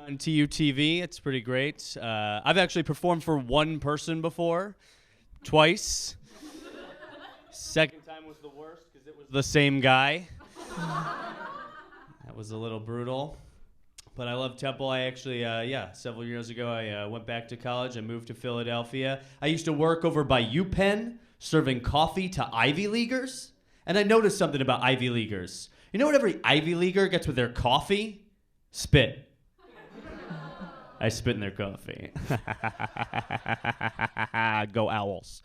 on TUTV. It's pretty great. I've actually performed for one person before, twice. Second time was the worst because it was the same guy. That was a little brutal. But I love Temple. I actually, several years ago, I went back to college. I moved to Philadelphia. I used to work over by UPenn, serving coffee to Ivy Leaguers. And I noticed something about Ivy Leaguers. You know what every Ivy Leaguer gets with their coffee? Spit. I spit in their coffee. Go Owls.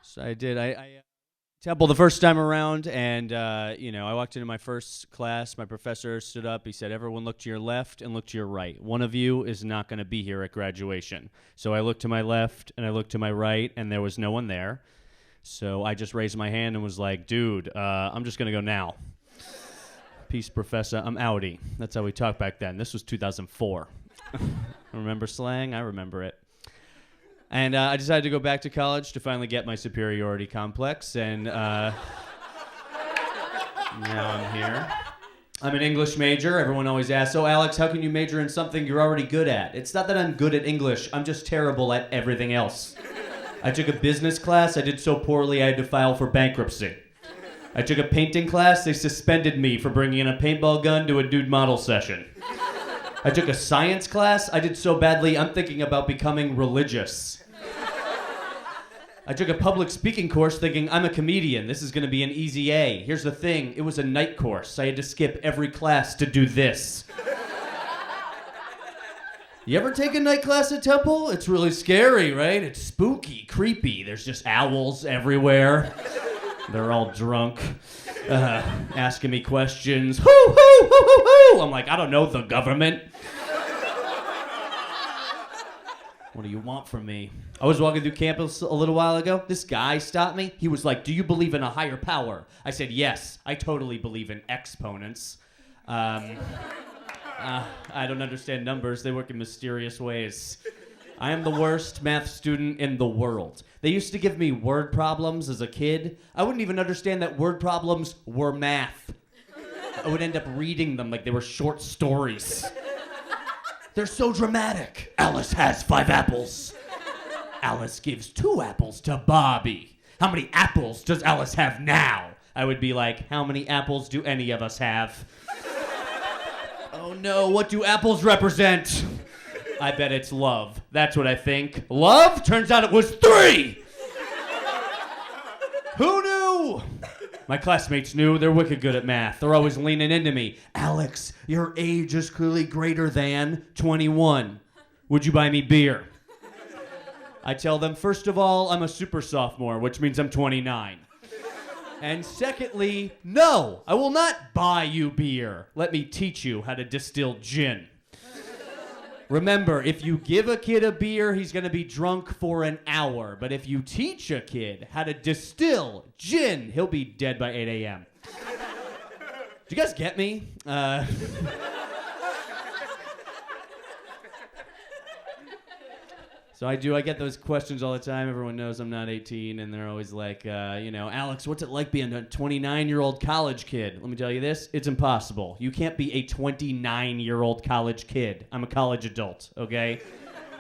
So I did. I Temple the first time around, and I walked into my first class. My professor stood up. He said, "Everyone look to your left and look to your right. One of you is not going to be here at graduation." So I looked to my left and I looked to my right, and there was no one there. So I just raised my hand and was like, "Dude, I'm just going to go now." Peace, professor. I'm outie. That's how we talked back then. This was 2004. Remember slang? I remember it. And I decided to go back to college to finally get my superiority complex, and now I'm here. I'm an English major. Everyone always asks, "Oh, Alex, how can you major in something you're already good at?" It's not that I'm good at English. I'm just terrible at everything else. I took a business class. I did so poorly I had to file for bankruptcy. I took a painting class. They suspended me for bringing in a paintball gun to a nude model session. I took a science class. I did so badly, I'm thinking about becoming religious. I took a public speaking course thinking, I'm a comedian. This is going to be an easy A. Here's the thing. It was a night course. I had to skip every class to do this. You ever take a night class at Temple? It's really scary, right? It's spooky, creepy. There's just owls everywhere. They're all drunk, asking me questions. Hoo, hoo, hoo, hoo, hoo. I'm like, I don't know, the government. What do you want from me? I was walking through campus a little while ago. This guy stopped me. He was like, "Do you believe in a higher power?" I said, "Yes, I totally believe in exponents." I don't understand numbers. They work in mysterious ways. I am the worst math student in the world. They used to give me word problems as a kid. I wouldn't even understand that word problems were math. I would end up reading them like they were short stories. They're so dramatic. Alice has 5 apples. Alice gives 2 apples to Bobby. How many apples does Alice have now? I would be like, how many apples do any of us have? Oh no, what do apples represent? I bet it's love. That's what I think. Love? Turns out it was 3! Who knew? My classmates knew. They're wicked good at math. They're always leaning into me. "Alex, your age is clearly greater than 21. Would you buy me beer?" I tell them, first of all, I'm a super-sophomore, which means I'm 29. And secondly, no, I will not buy you beer. Let me teach you how to distill gin. Remember, if you give a kid a beer, he's going to be drunk for an hour. But if you teach a kid how to distill gin, he'll be dead by 8 a.m. Do you guys get me? So I get those questions all the time. Everyone knows I'm not 18, and they're always like, "Alex, what's it like being a 29-year-old college kid?" Let me tell you this, it's impossible. You can't be a 29-year-old college kid. I'm a college adult, okay?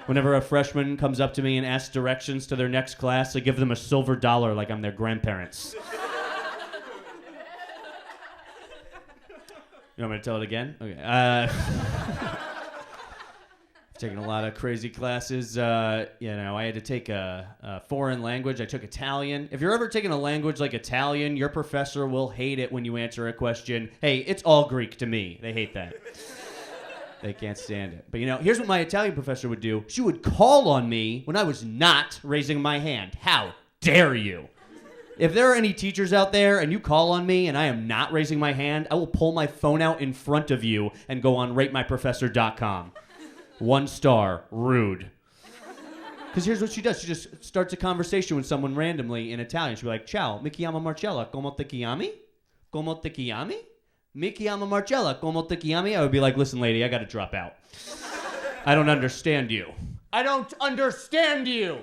Whenever a freshman comes up to me and asks directions to their next class, I give them a silver dollar like I'm their grandparents. You want me to tell it again? Okay. Taken a lot of crazy classes. I had to take a foreign language. I took Italian. If you're ever taking a language like Italian, your professor will hate it when you answer a question. Hey, it's all Greek to me. They hate that. They can't stand it. But here's what my Italian professor would do. She would call on me when I was not raising my hand. How dare you? If there are any teachers out there and you call on me and I am not raising my hand, I will pull my phone out in front of you and go on ratemyprofessor.com. 1 star, rude. Because here's what she does. She just starts a conversation with someone randomly in Italian. She'll be like, "Ciao, mi chiamo Marcella, come te chiami? Come te chiami? Mi chiamo Marcella, come te chiami?" I would be like, "Listen, lady, I got to drop out. I don't understand you. I don't understand you.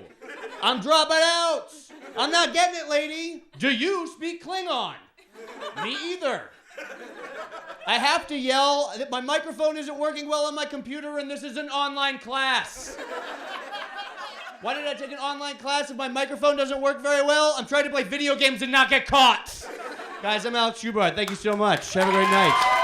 I'm dropping out. I'm not getting it, lady. Do you speak Klingon?" Me either. I have to yell that my microphone isn't working well on my computer and this is an online class. Why did I take an online class if my microphone doesn't work very well? I'm trying to play video games and not get caught. Guys, I'm Alex Grubard. Thank you so much. Have a great night.